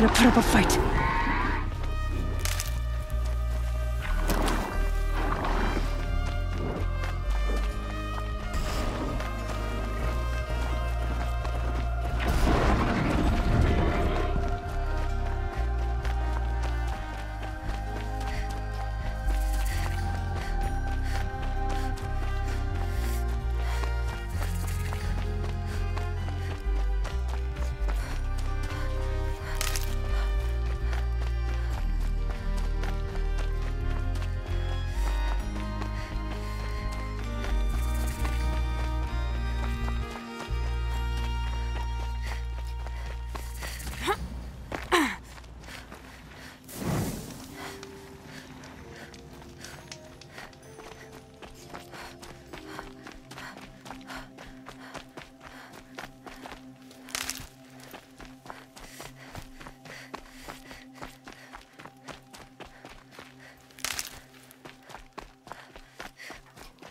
gonna put up a fight.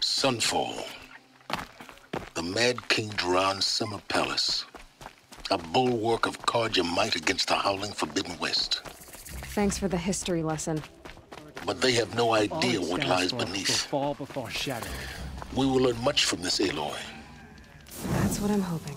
Sunfall. The Mad King Duran's summer palace. A bulwark of Carja might against the howling Forbidden West. Thanks for the history lesson. But they have no idea what lies beneath. Fall before shadow. We will learn much from this, Aloy. That's what I'm hoping.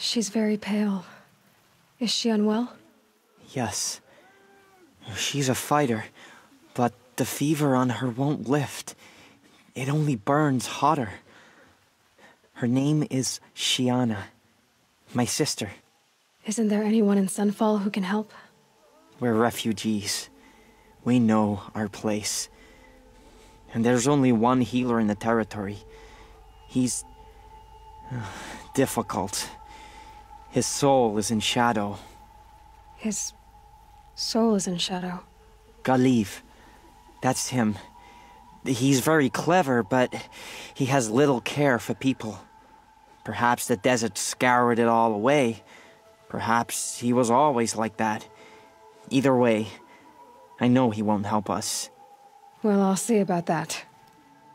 She's very pale. Is she unwell? Yes. She's a fighter, but the fever on her won't lift. It only burns hotter. Her name is Shiana, my sister. Isn't there anyone in Sunfall who can help? We're refugees. We know our place. And there's only one healer in the territory. He's difficult. His soul is in shadow. His soul is in shadow. Galiv. That's him. He's very clever, but he has little care for people. Perhaps the desert scoured it all away. Perhaps he was always like that. Either way, I know he won't help us. Well, I'll see about that.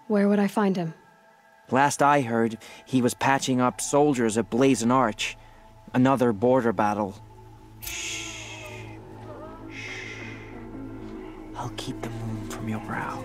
Where would I find him? Last I heard, he was patching up soldiers at Blazon Arch. Another border battle. Shh. I'll keep the moon from your brow.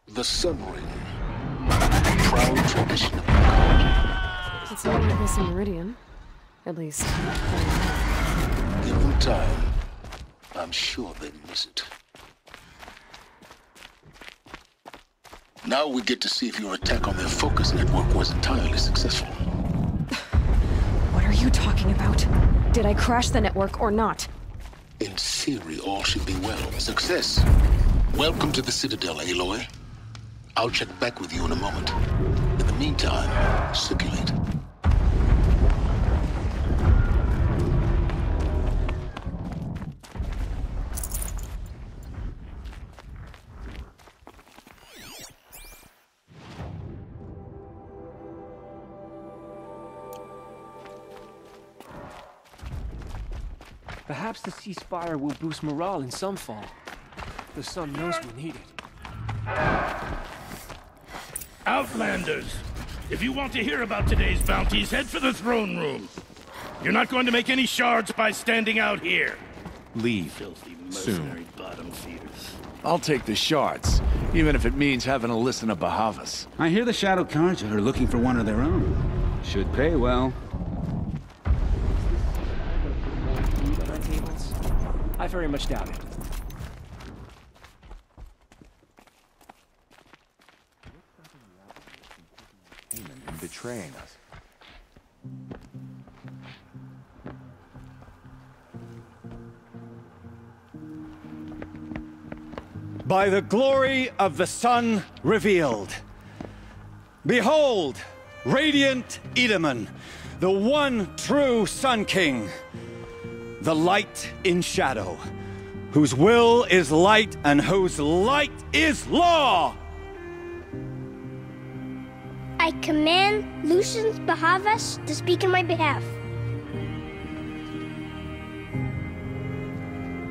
The Sun Ring. Proud tradition of the Carja. It's not like this in Meridian. At least. Give them time. I'm sure they'd miss it. Now we get to see if your attack on their focus network was entirely successful. What are you talking about? Did I crash the network or not? In theory, all should be well. Success. Welcome to the Citadel, Aloy. I'll check back with you in a moment. In the meantime, circulate. Perhaps the ceasefire will boost morale in Sunfall. The sun knows we need it. Outlanders, if you want to hear about today's bounties, head for the throne room. You're not going to make any shards by standing out here. Leave. Filthy Soon. mercenary bottom feeders. I'll take the shards, even if it means having to listen to Bahavas. I hear the Shadow Carja are looking for one of their own. Should pay well. I very much doubt it. And betraying us. By the glory of the sun revealed. Behold, radiant Edaman, the one true Sun King. The light in shadow, whose will is light and whose light is law! I command Lucius Bahavas to speak in my behalf.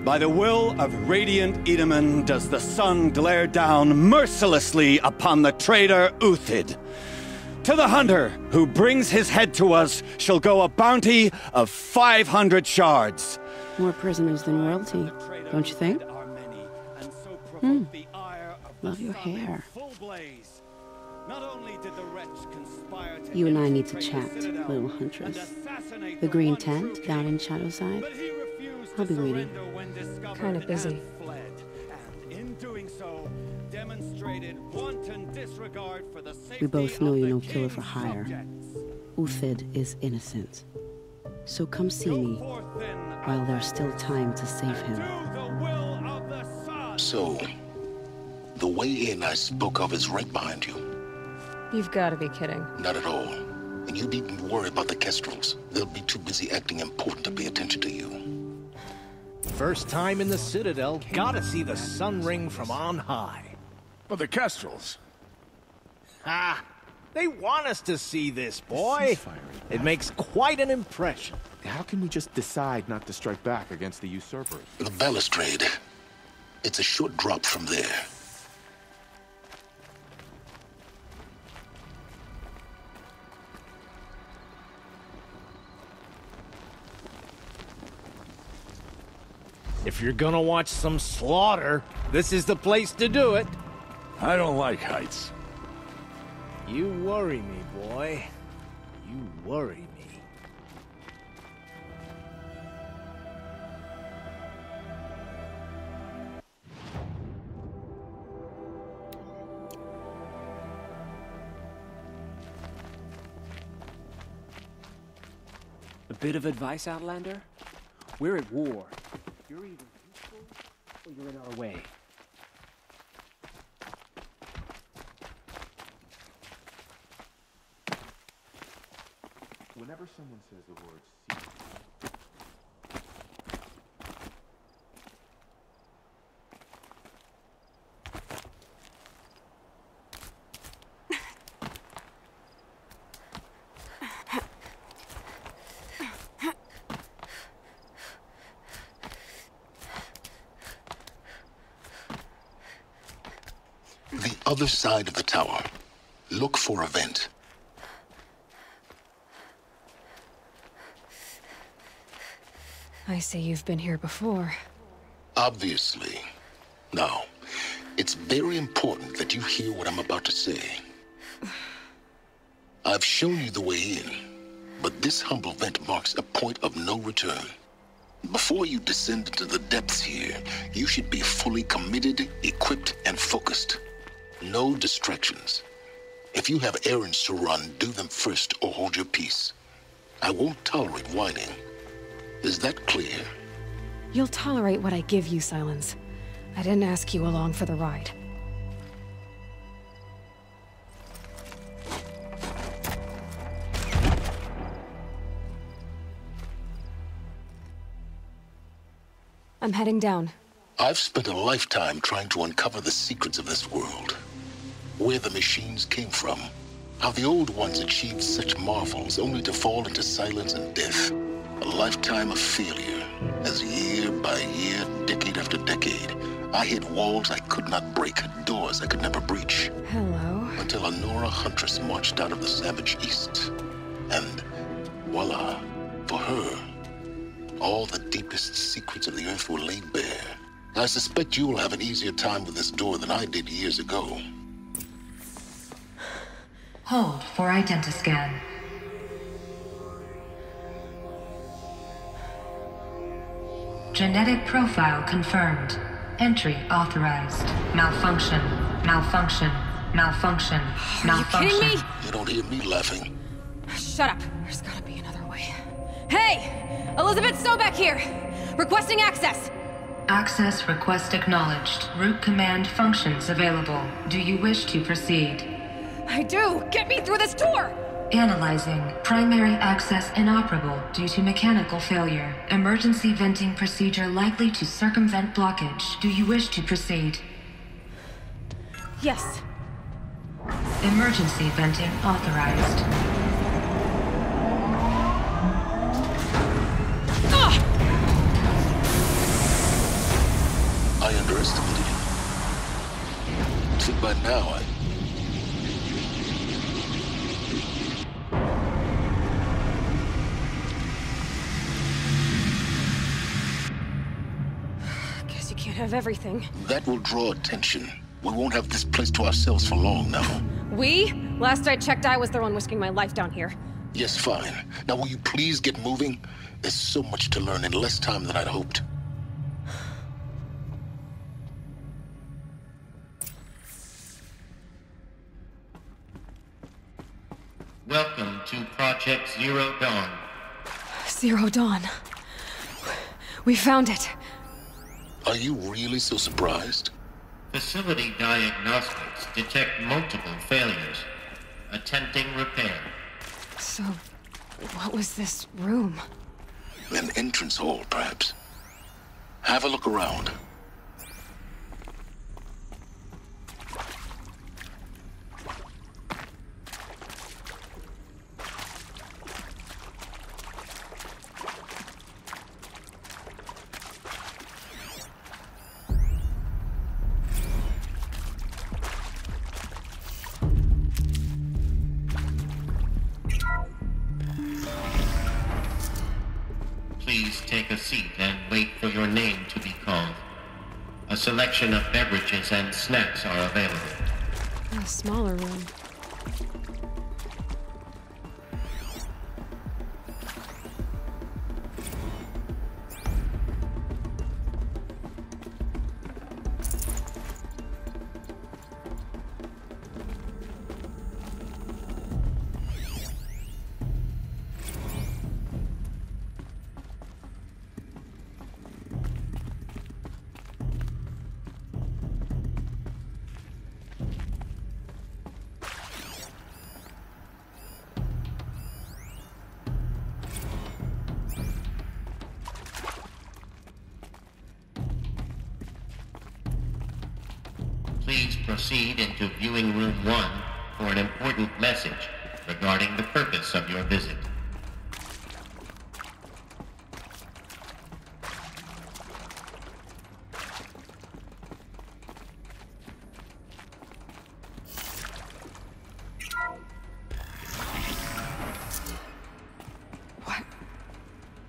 By the will of radiant Edaman does the sun glare down mercilessly upon the traitor Uthid. To the hunter who brings his head to us shall go a bounty of 500 shards. More prisoners than royalty, don't you think? Love your hair. You and I need to chat, little huntress. The green tent down in Shadowside. I'll be waiting. Kinda busy. We both know you're no killer for hire. Uthid is innocent. So come see me while there's still time to save him. So, the way in I spoke of is right behind you. You've got to be kidding. Not at all. And you needn't worry about the Kestrels. They'll be too busy acting important to pay attention to you. First time in the Citadel, gotta see the sun ring from on high. But the Kestrels. Ha! They want us to see this, boy. It makes quite an impression. How can we just decide not to strike back against the usurpers? The balustrade. It's a short drop from there. If you're gonna watch some slaughter, this is the place to do it. I don't like heights. You worry me, boy. You worry me. A bit of advice, Outlander? We're at war. You're either peaceful or you're in our way. Whenever someone says the word secret, The other side of the tower. Look for a vent. I see you've been here before. Obviously. Now, it's very important that you hear what I'm about to say. I've shown you the way in, but this humble vent marks a point of no return. Before you descend into the depths here, you should be fully committed, equipped, and focused. No distractions. If you have errands to run, do them first or hold your peace. I won't tolerate whining. Is that clear? You'll tolerate what I give you, Silence. I didn't ask you along for the ride. I'm heading down. I've spent a lifetime trying to uncover the secrets of this world. Where the machines came from. How the old ones achieved such marvels only to fall into silence and death. A lifetime of failure, as year by year, decade after decade, I hit walls I could not break, doors I could never breach. Hello. Until a Nora huntress marched out of the savage east. And voila, for her, all the deepest secrets of the earth were laid bare. I suspect you will have an easier time with this door than I did years ago. Hold for identiscan. Genetic profile confirmed. Entry authorized. Malfunction. Malfunction. Malfunction. Malfunction. Are you kidding me? You don't hear me laughing. Shut up. There's gotta be another way. Hey! Elizabeth Sobeck here! Requesting access! Access request acknowledged. Root command functions available. Do you wish to proceed? I do! Get me through this door! Analyzing. Primary access inoperable due to mechanical failure. Emergency venting procedure likely to circumvent blockage. Do you wish to proceed? Yes. Emergency venting authorized. I underestimated you. See, by now, Guess you can't have everything. That will draw attention. We won't have this place to ourselves for long now. We? Last I checked, I was the one risking my life down here. Yes, fine. Now will you please get moving? There's so much to learn in less time than I'd hoped. Welcome to Project Zero Dawn. Zero Dawn. We found it. Are you really so surprised? Facility diagnostics detect multiple failures. Attempting repair. So, what was this room? An entrance hall, perhaps. Have a look around. Please take a seat and wait for your name to be called. A selection of beverages and snacks are available. A smaller room. Please proceed into viewing room 1 for an important message regarding the purpose of your visit.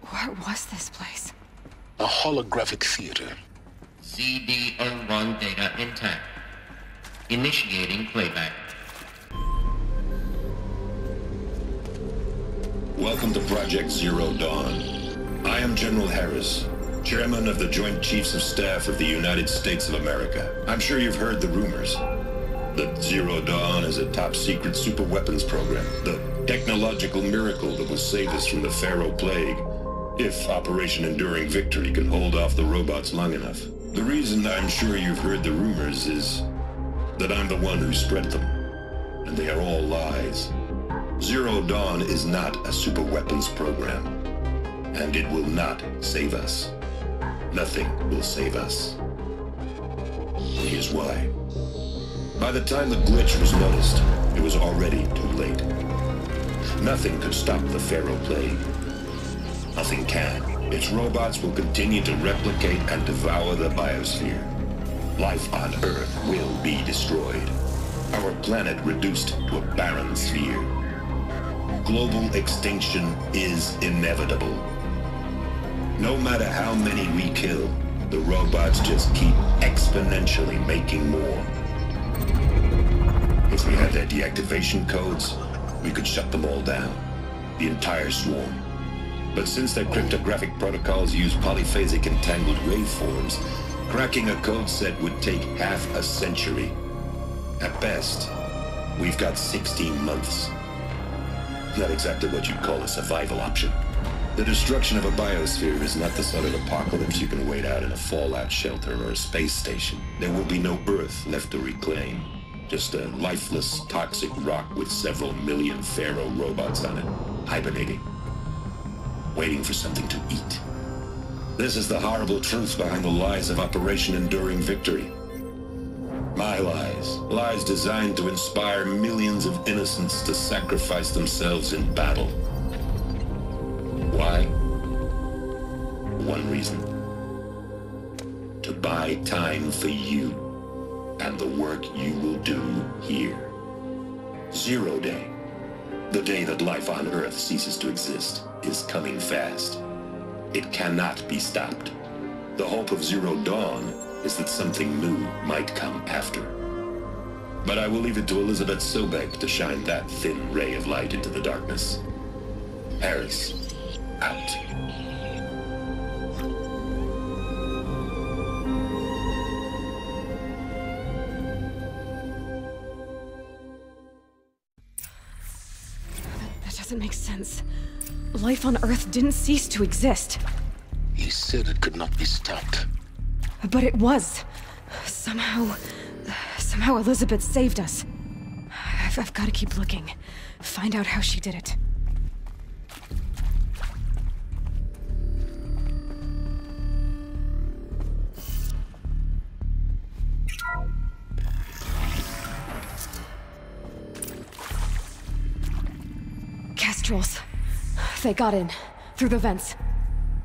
What was this place? A holographic theater. CD01 data intact. Initiating playback. Welcome to Project Zero Dawn. I am General Harris, Chairman of the Joint Chiefs of Staff of the United States of America. I'm sure you've heard the rumors. That Zero Dawn is a top-secret superweapons program. The technological miracle that will save us from the Pharaoh Plague, if Operation Enduring Victory can hold off the robots long enough. The reason I'm sure you've heard the rumors is that I'm the one who spread them, and they are all lies. Zero Dawn is not a superweapons program, and it will not save us. Nothing will save us. Here's why. By the time the glitch was noticed, it was already too late. Nothing could stop the Pharaoh Plague. Nothing can. Its robots will continue to replicate and devour the biosphere. life on Earth will be destroyed. Our planet reduced to a barren sphere. Global extinction is inevitable. No matter how many we kill, the robots just keep exponentially making more. If we had their deactivation codes, we could shut them all down. The entire swarm. But since their cryptographic protocols use polyphasic entangled waveforms, cracking a code set would take half a century. At best, we've got 16 months. Not exactly what you'd call a survival option. The destruction of a biosphere is not the sort of apocalypse you can wait out in a fallout shelter or a space station. There will be no Earth left to reclaim. Just a lifeless, toxic rock with several million Pharaoh robots on it, hibernating, waiting for something to eat. This is the horrible truth behind the lies of Operation Enduring Victory. My lies. Lies designed to inspire millions of innocents to sacrifice themselves in battle. Why? One reason. To buy time for you and the work you will do here. Zero Day, the day that life on Earth ceases to exist, is coming fast. It cannot be stopped. The hope of Zero Dawn is that something new might come after. But I will leave it to Elizabeth Sobek to shine that thin ray of light into the darkness. Harris, out. That doesn't make sense. Life on Earth didn't cease to exist. He said it could not be stopped. But it was. Somehow Elizabeth saved us. I've got to keep looking. Find out how she did it. Kestrels. They got in. Through the vents.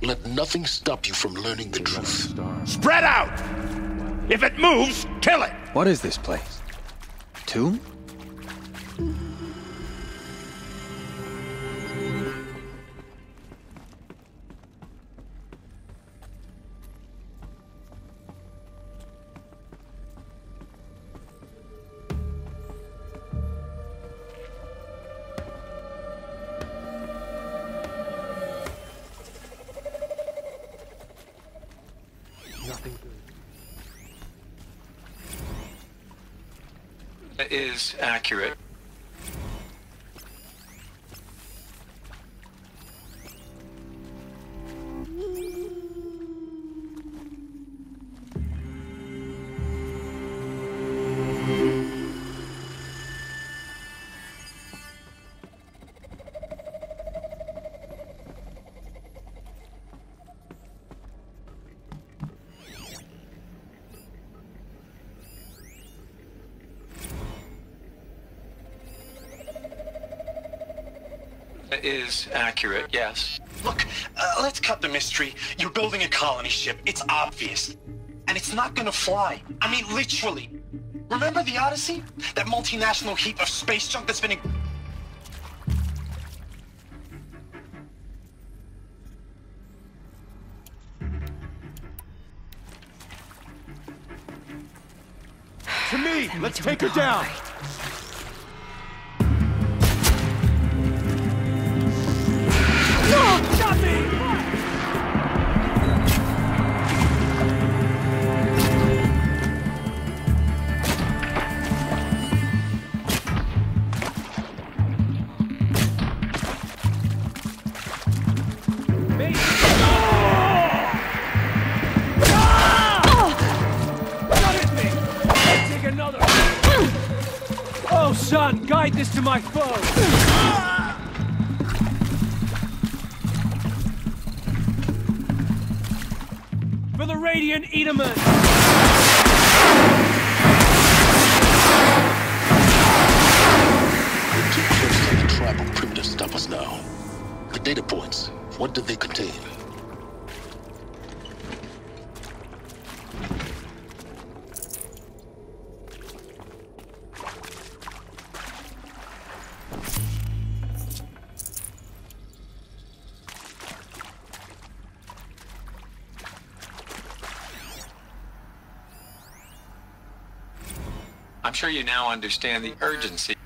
Let nothing stop you from learning the truth. Spread out! If it moves, kill it! What is this place? A tomb? Is accurate. Is accurate, yes. Look, let's cut the mystery. You're building a colony ship. It's obvious. And it's not gonna fly. I mean, literally. Remember the Odyssey? That multinational heap of space junk that's been... To me! Let's take her down! Got me! Oh, son, guide this to my foe! For the Radiant Edaman! We're too close to the tribal primitive to stop us now. The data points, what did they contain? I'm sure you now understand the urgency.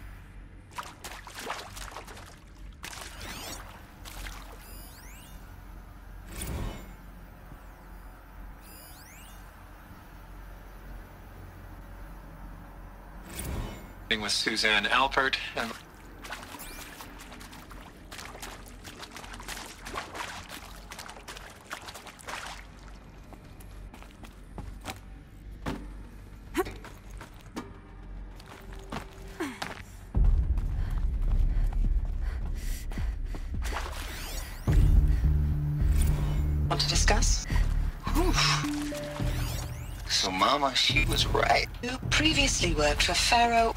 With Suzanne Alpert and want to discuss? Whew. So Mama, she was right. You previously worked for Pharaoh.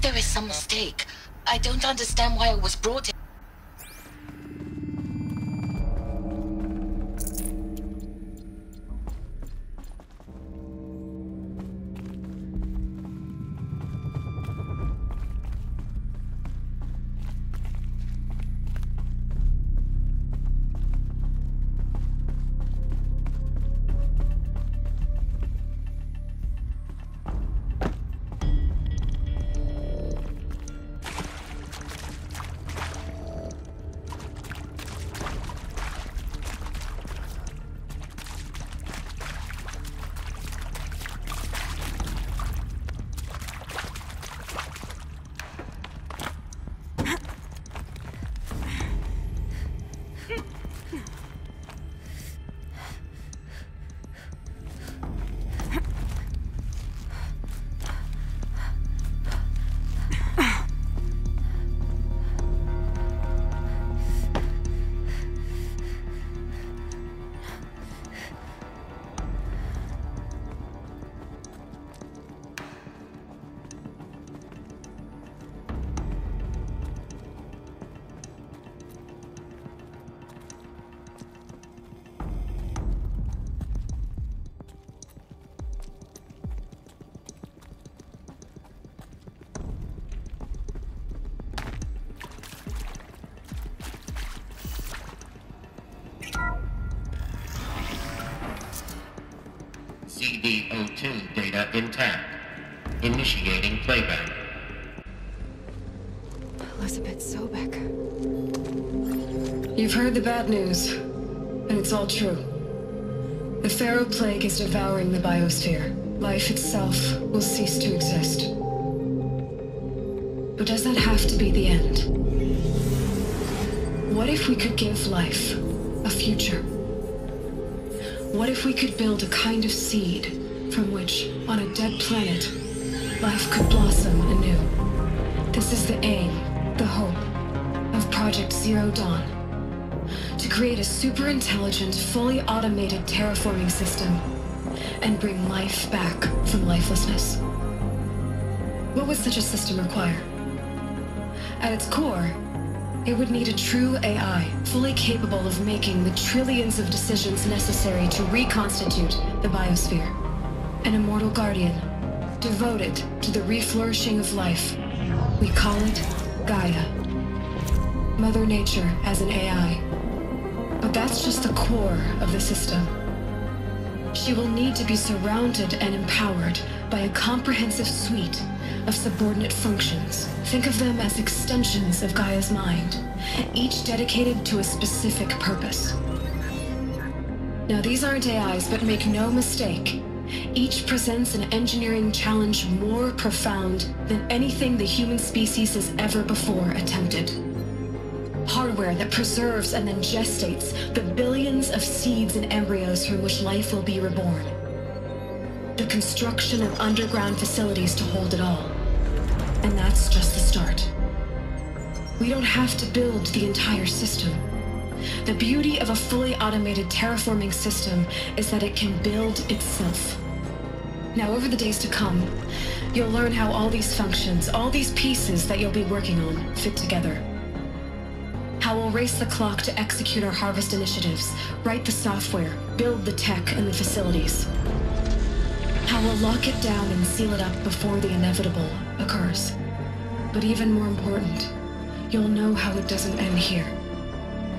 There is some mistake. I don't understand why I was brought in. CD02 data intact. Initiating playback. Elizabeth Sobek. You've heard the bad news, and it's all true. The Pharaoh Plague is devouring the biosphere. Life itself will cease to exist. But does that have to be the end? What if we could give life a future? What if we could build a kind of seed from which, on a dead planet, life could blossom anew? This is the aim, the hope, of Project Zero Dawn. To create a super-intelligent, fully automated terraforming system and bring life back from lifelessness. What would such a system require? At its core, it would need a true AI, fully capable of making the trillions of decisions necessary to reconstitute the biosphere. An immortal guardian, devoted to the reflourishing of life. We call it Gaia. Mother Nature as an AI. But that's just the core of the system. She will need to be surrounded and empowered by a comprehensive suite of subordinate functions. Think of them as extensions of Gaia's mind, each dedicated to a specific purpose. Now, these aren't AIs, but make no mistake, each presents an engineering challenge more profound than anything the human species has ever before attempted. Hardware that preserves and then gestates the billions of seeds and embryos from which life will be reborn. The construction of underground facilities to hold it all. And that's just the start. We don't have to build the entire system. The beauty of a fully automated terraforming system is that it can build itself. Now, over the days to come, you'll learn how all these functions, all these pieces that you'll be working on, fit together. How we'll race the clock to execute our harvest initiatives, write the software, build the tech and the facilities. How we'll lock it down and seal it up before the inevitable occurs. But even more important, you'll know how it doesn't end here.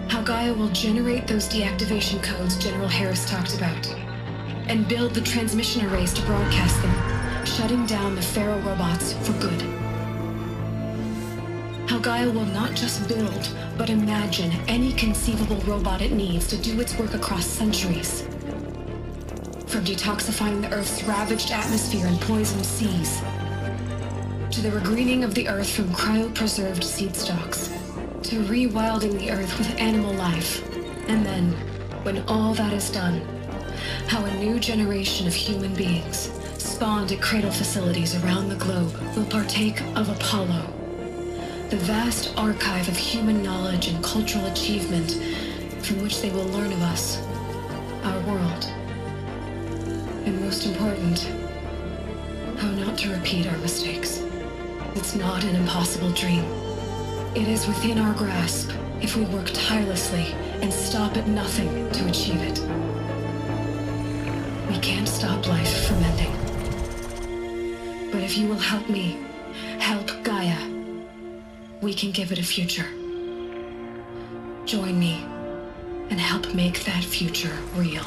How Gaia will generate those deactivation codes General Harris talked about, and build the transmission arrays to broadcast them, shutting down the Pharaoh robots for good. How Gaia will not just build, but imagine any conceivable robot it needs to do its work across centuries. From detoxifying the Earth's ravaged atmosphere and poisoned seas, to the regreening of the Earth from cryopreserved seed stalks, to rewilding the Earth with animal life. And then, when all that is done, how a new generation of human beings, spawned at cradle facilities around the globe, will partake of Apollo, the vast archive of human knowledge and cultural achievement from which they will learn of us, our world, and most important, how not to repeat our mistakes. It's not an impossible dream. It is within our grasp if we work tirelessly and stop at nothing to achieve it. We can't stop life from ending. But if you will help me, help Gaia, we can give it a future. Join me and help make that future real.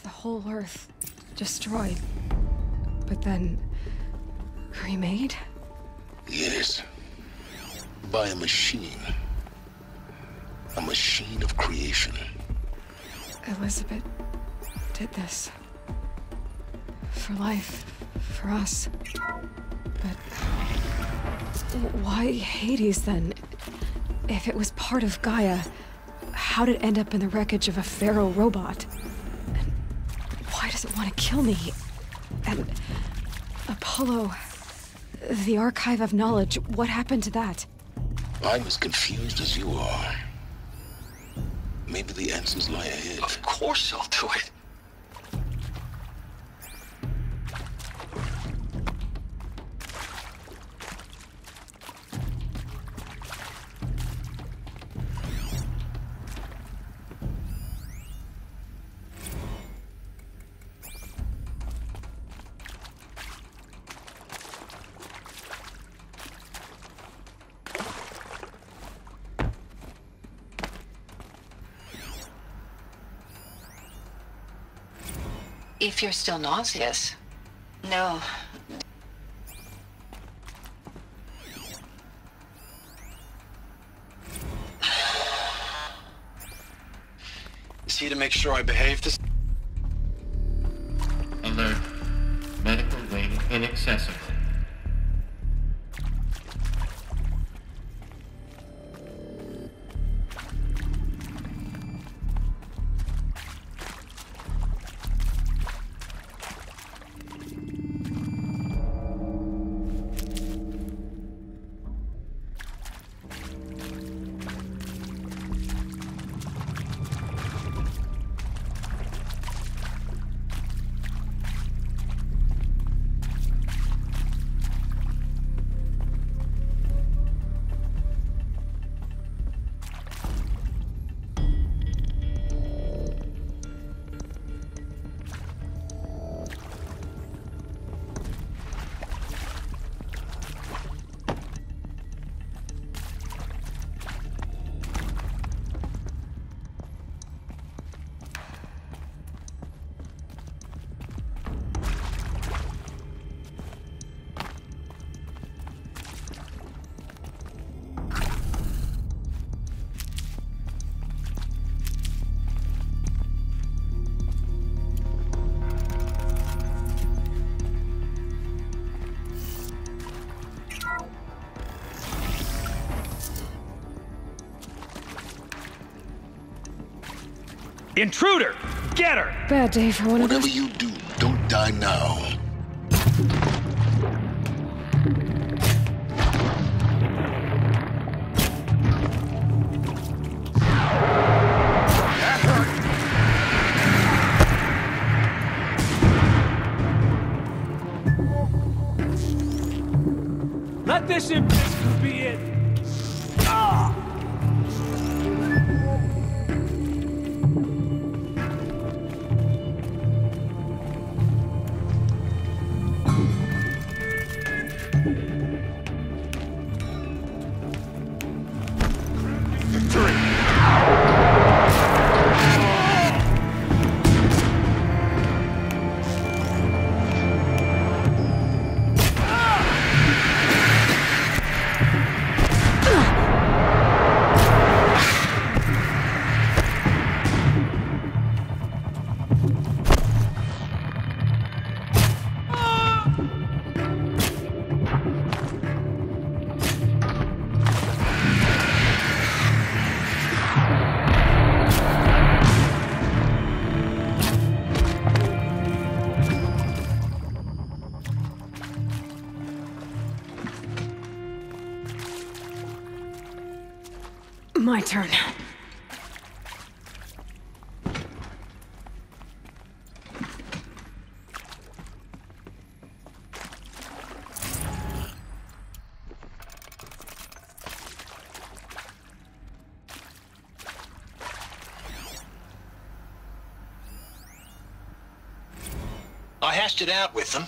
The whole Earth destroyed, but then remade? Yes. By a machine. A machine of creation. Elizabeth did this. For life. For us. But why Hades then? If it was part of Gaia, how did it end up in the wreckage of a Pharaoh robot? And why does it want to kill me? And Apollo, the archive of knowledge, what happened to that? I'm as confused as you are. Maybe the answers lie ahead. Of course I'll do it. If you're still nauseous. No. Is he to make sure I behave this? Alert. Medical wing inaccessible. Intruder! Get her! Bad day for one of us. Whatever you do, don't die now. Let this impetus be it! Ah! My turn. I hashed it out with them.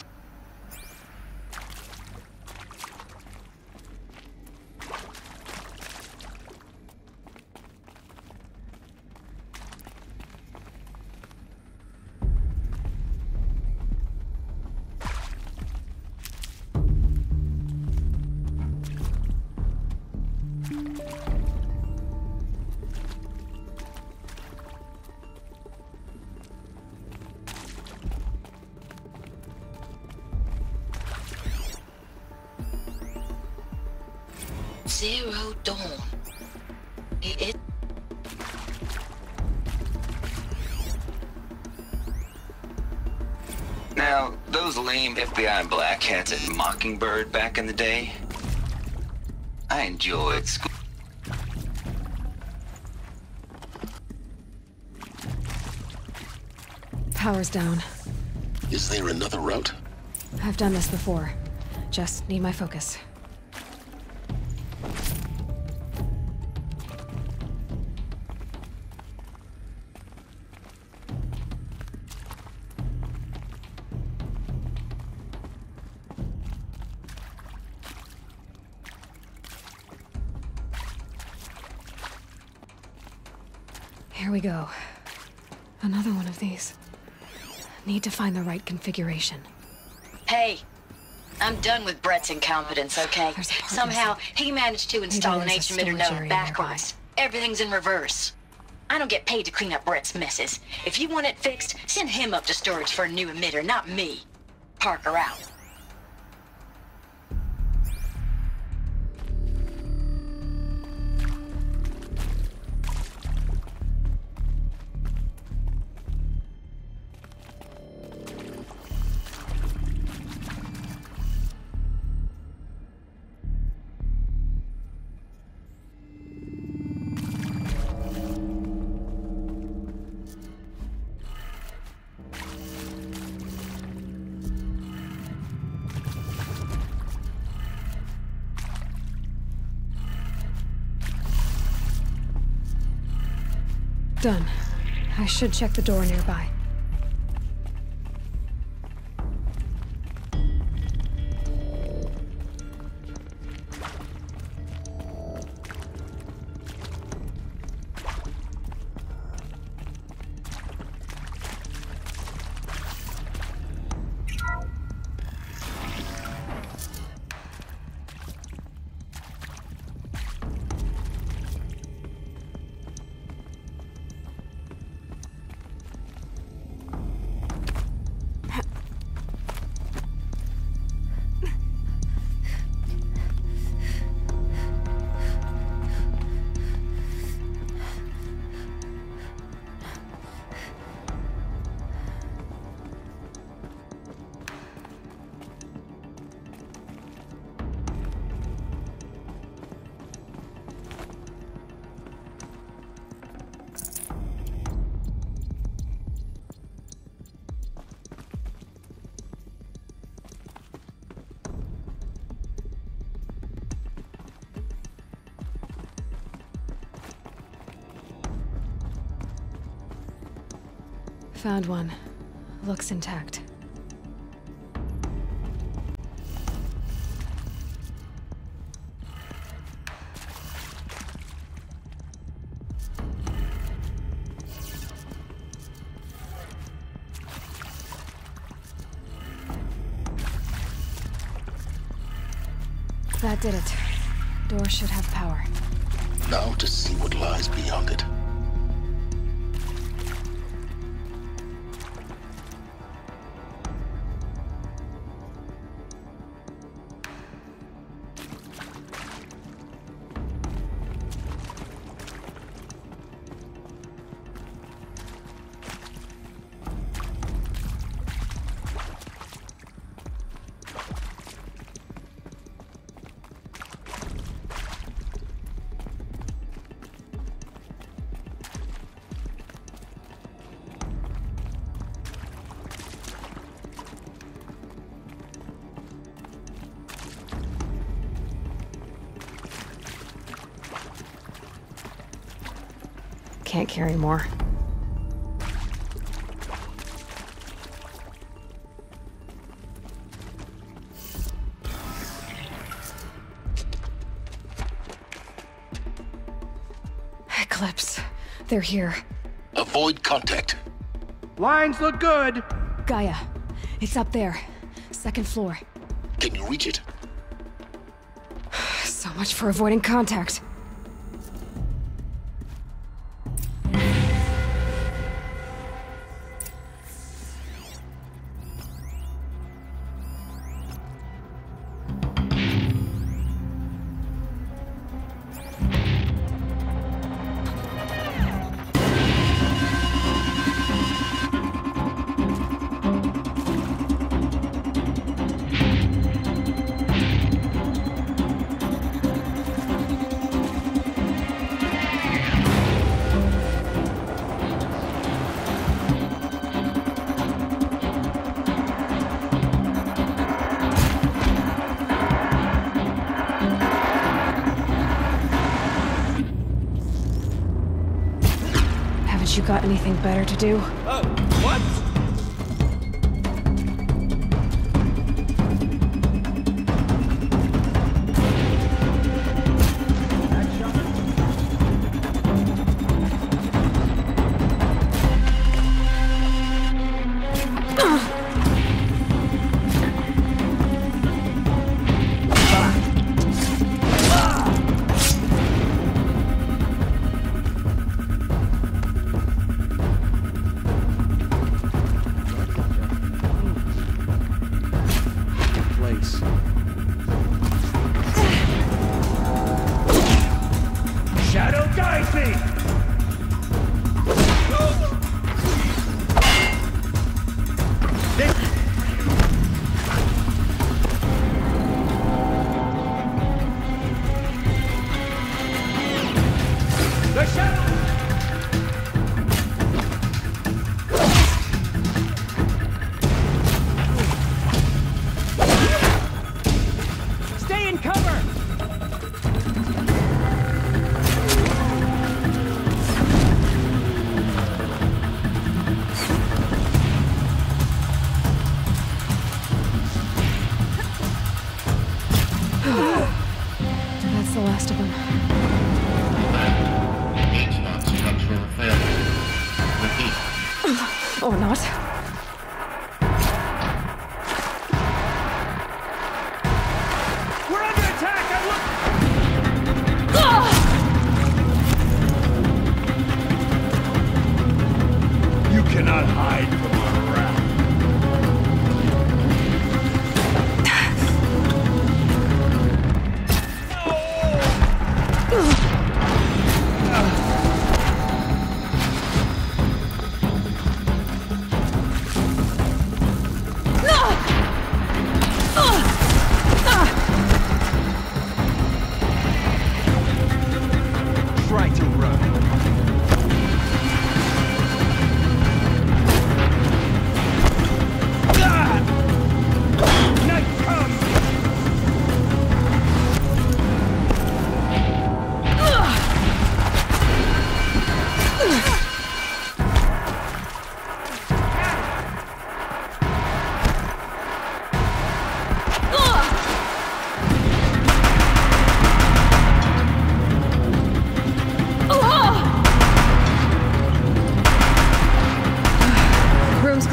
Zero Dawn. It... Now, those lame FBI black hats at Mockingbird back in the day, I enjoyed school. Power's down. Is there another route? I've done this before. Just need my focus. Here we go. Another one of these. Need to find the right configuration. Hey, I'm done with Brett's incompetence, okay? Somehow, he managed to install an H-emitter node backwards. Everything's in reverse. I don't get paid to clean up Brett's messes. If you want it fixed, send him up to storage for a new emitter, not me. Parker out. Done. I should check the door nearby. Found one. Looks intact. That did it. Door should have power. Now to see what lies beyond it. Can't carry more. Eclipse. They're here. Avoid contact. Lines look good. Gaia. It's up there. Second floor. Can you reach it? So much for avoiding contact. You got anything better to do? Oh, what? That's the last of them. Structural failure. Repeat. Or not. We're under attack! You cannot hide from our wrath. Try to run.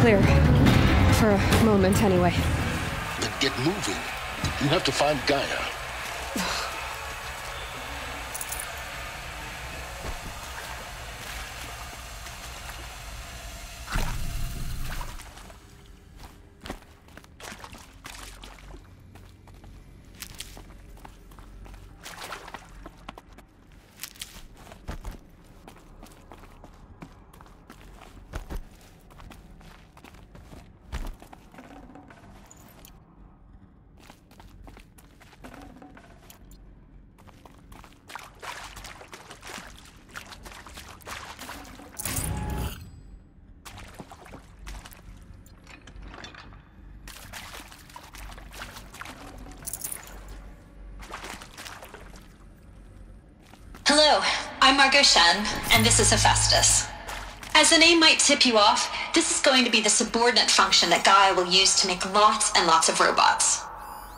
Clear. For a moment, anyway. Then get moving. You have to find Gaia. Hello, I'm Margot Shen, and this is Hephaestus. As the name might tip you off, this is going to be the subordinate function that Gaia will use to make lots and lots of robots.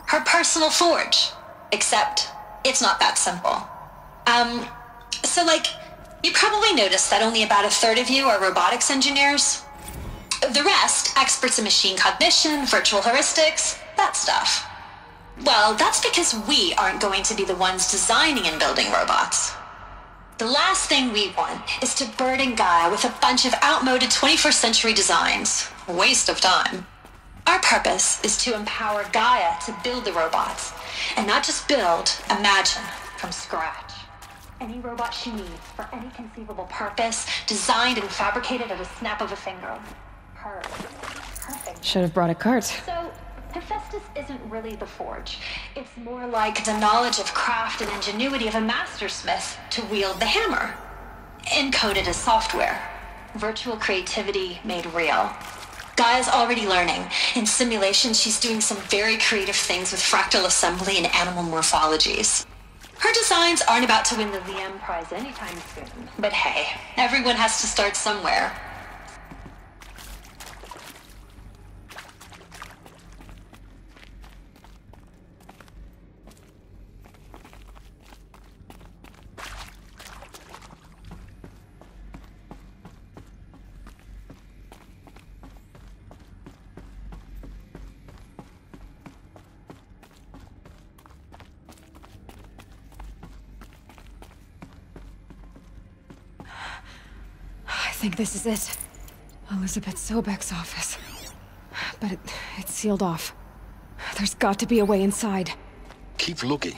Her personal forge. Except, it's not that simple. You probably noticed that only about a third of you are robotics engineers. The rest, experts in machine cognition, virtual heuristics, that stuff. Well, that's because we aren't going to be the ones designing and building robots. The last thing we want is to burden Gaia with a bunch of outmoded 21st century designs. Waste of time. Our purpose is to empower Gaia to build the robots, and not just build, imagine, from scratch. Any robot she needs for any conceivable purpose, designed and fabricated at a snap of a finger. Hers. Perfect. Should have brought a cart. So, Hephaestus isn't really the forge. It's more like the knowledge of craft and ingenuity of a mastersmith to wield the hammer. Encoded as software. Virtual creativity made real. Gaia's already learning. In simulation, she's doing some very creative things with fractal assembly and animal morphologies. Her designs aren't about to win the VM prize anytime soon. But hey, everyone has to start somewhere. I think this is it. Elizabeth Sobek's office. But it's sealed off. There's got to be a way inside. Keep looking.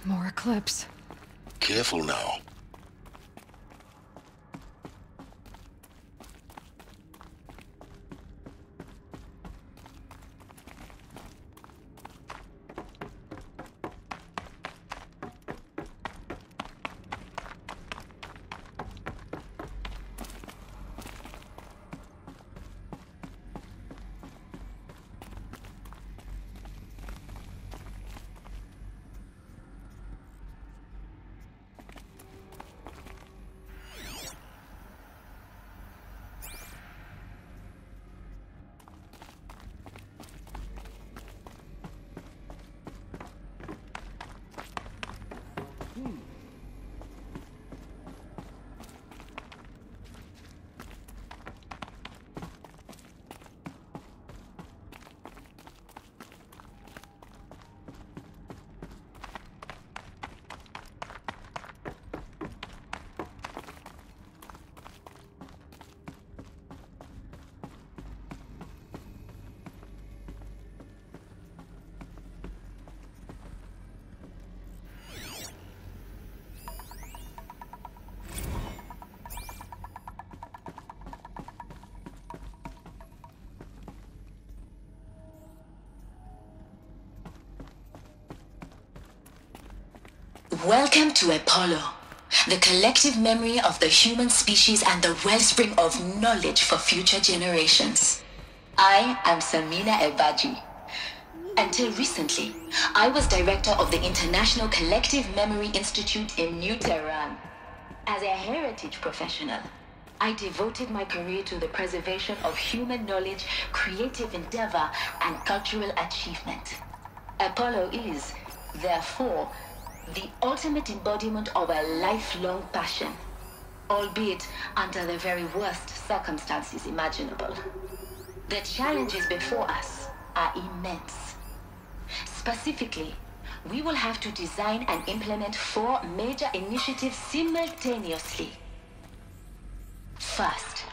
More Eclipse. Careful now. Welcome to Apollo, the collective memory of the human species and the wellspring of knowledge for future generations. I am Samina Ebaji. Until recently, I was director of the International Collective Memory Institute in New Tehran. As a heritage professional, I devoted my career to the preservation of human knowledge, creative endeavor, and cultural achievement. Apollo is, therefore, The ultimate embodiment of a lifelong passion, albeit under the very worst circumstances imaginable. The challenges before us are immense. Specifically, we will have to design and implement 4 major initiatives simultaneously. First,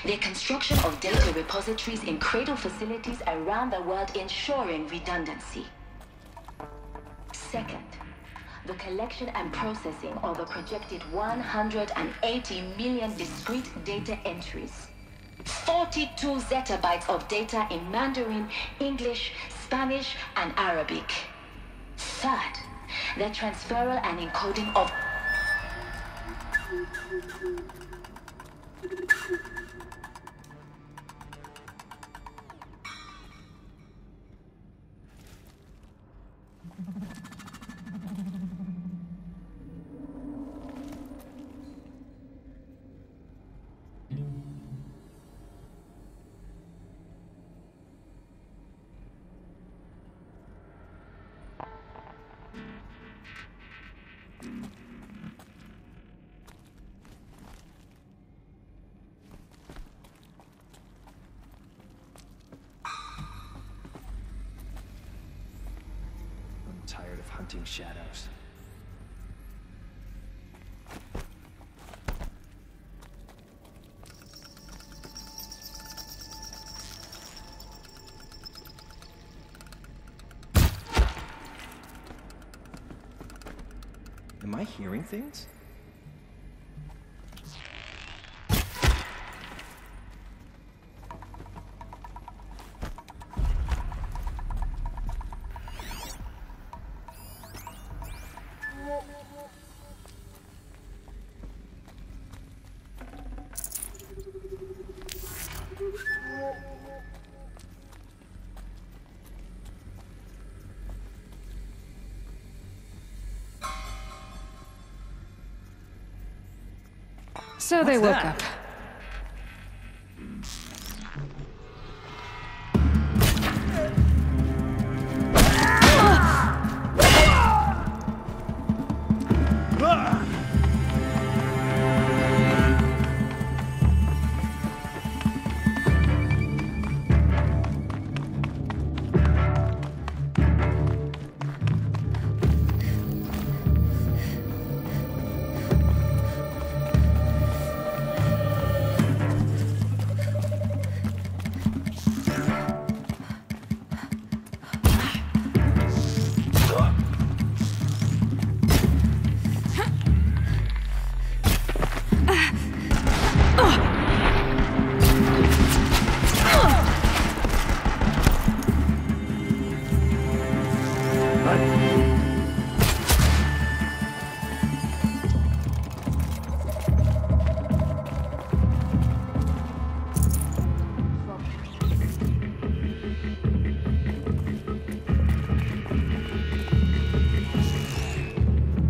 the construction of data repositories in cradle facilities around the world, ensuring redundancy. Second, the collection and processing of a projected 180 million discrete data entries. 42 zettabytes of data in Mandarin, English, Spanish, and Arabic. Third, the transferal and encoding of Tired of hunting shadows. Am I hearing things? So they woke up.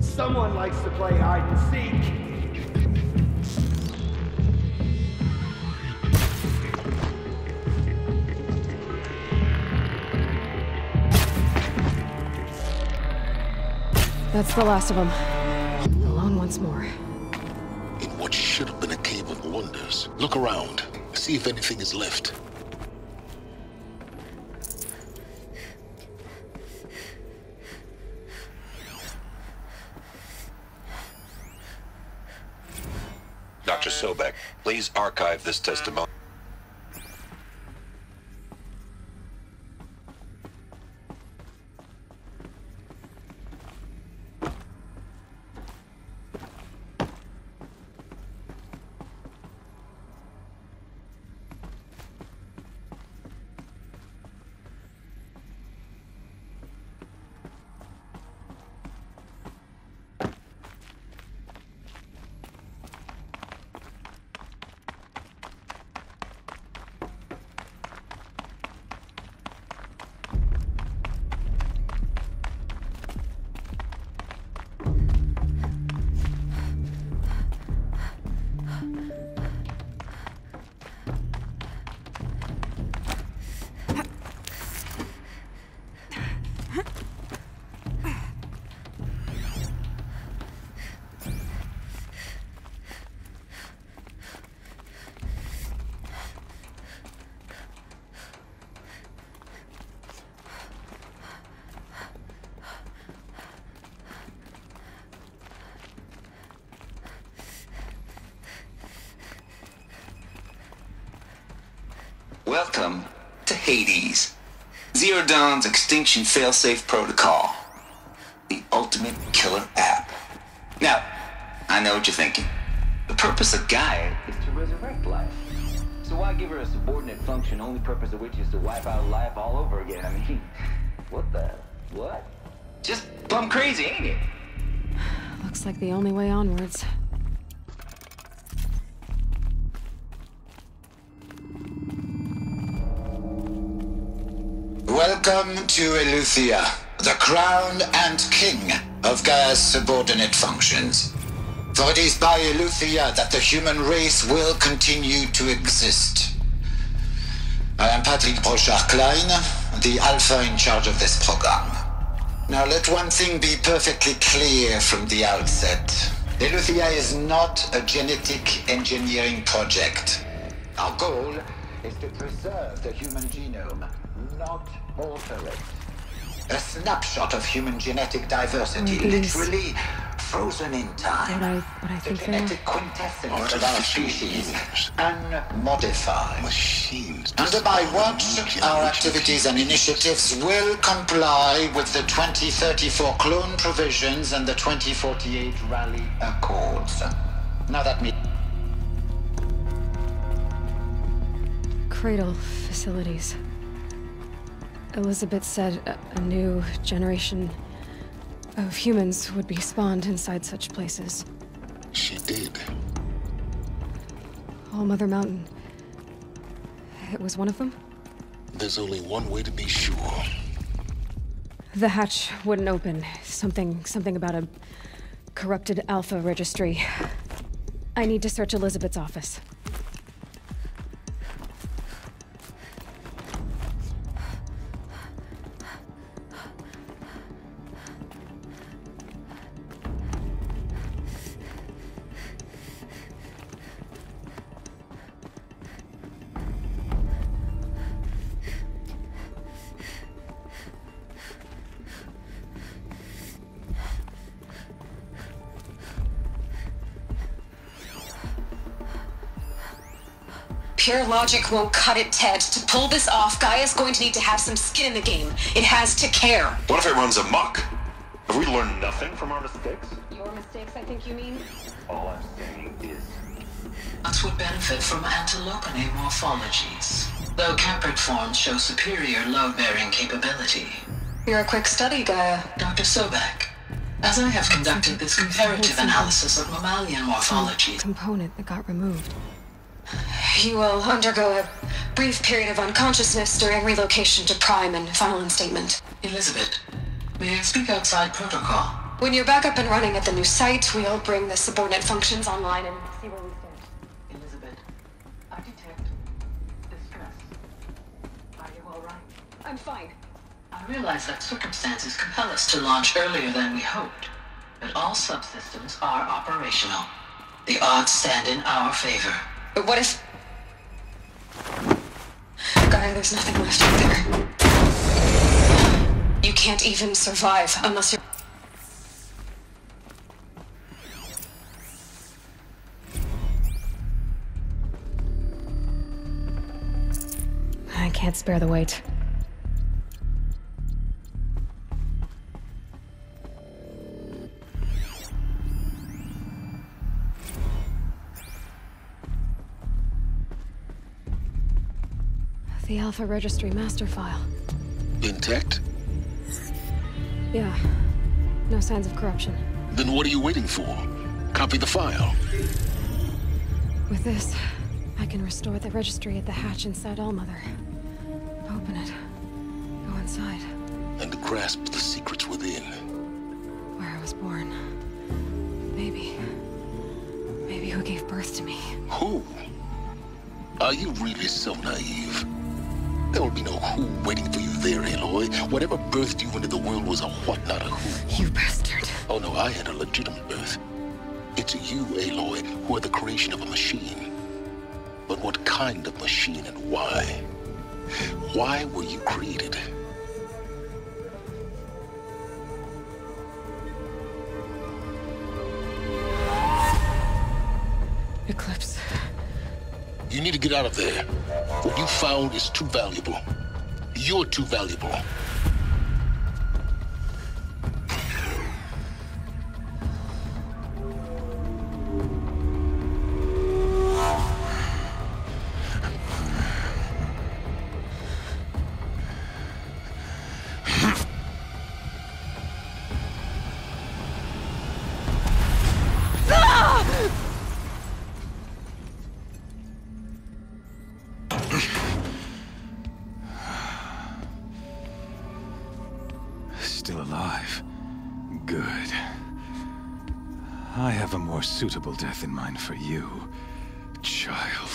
Someone likes to play hide and seek. That's the last of them. Alone once more. In what should have been a cave of wonders. Look around. See if anything is left. Dr. Sobek, please archive this testimony. Welcome to Hades. Zero Dawn's extinction failsafe protocol. The ultimate killer app. Now, I know what you're thinking. The purpose of Gaia is to resurrect life. So why give her a subordinate function, only purpose of which is to wipe out life all over again? I mean, what? Just plumb crazy, ain't it? Looks like the only way onwards. Welcome to Eleuthia, the crown and king of Gaia's subordinate functions. For it is by Eleuthia that the human race will continue to exist. I am Patrick Brochard-Klein, the Alpha in charge of this program. Now let one thing be perfectly clear from the outset. Eleuthia is not a genetic engineering project. Our goal is to preserve the human genome, not alter it. A snapshot of human genetic diversity, literally frozen in time. The genetic quintessence of our species, unmodified. Under my watch, our activities and initiatives will comply with the 2034 clone provisions and the 2048 Rally Accords. Now that means... Cradle facilities. Elizabeth said a new generation of humans would be spawned inside such places. She did. All Mother Mountain. It was one of them? There's only one way to be sure. The hatch wouldn't open. Something about a corrupted Alpha registry. I need to search Elizabeth's office. Pure logic won't cut it, Ted. To pull this off, Gaia's going to need to have some skin in the game. It has to care. What if it runs amok? Have we learned nothing from our mistakes? Your mistakes, I think you mean? All I'm saying is... Us would benefit from antilopinae morphologies, though caprid forms show superior load-bearing capability. You're a quick study, Gaia. Dr. Sobek, as I have conducted this comparative analysis of mammalian morphologies... Component that got removed. You will undergo a brief period of unconsciousness during relocation to Prime and final instatement. Elizabeth, may I speak outside protocol? When you're back up and running at the new site, we'll bring the subordinate functions online and see where we stand. Elizabeth, I detect distress. Are you all right? I'm fine. I realize that circumstances compel us to launch earlier than we hoped, but all subsystems are operational. The odds stand in our favor. But what if... Gaia, there's nothing left out there. You can't even survive unless you're... I can't spare the weight. The Alpha Registry master file. Intact? Yeah. No signs of corruption. Then what are you waiting for? Copy the file. With this, I can restore the registry at the hatch inside Allmother. Open it. Go inside. And grasp the secrets within. Where I was born. Maybe who gave birth to me. Who? Are you really so naive? There will be no who waiting for you there, Aloy. Whatever birthed you into the world was a what, not a who. You bastard. Oh no, I had a legitimate birth. It's you, Aloy, who are the creation of a machine. But what kind of machine and why? Why were you created? Eclipse. You need to get out of there. What you found is too valuable. You're too valuable. Still alive. Good. I have a more suitable death in mind for you, child.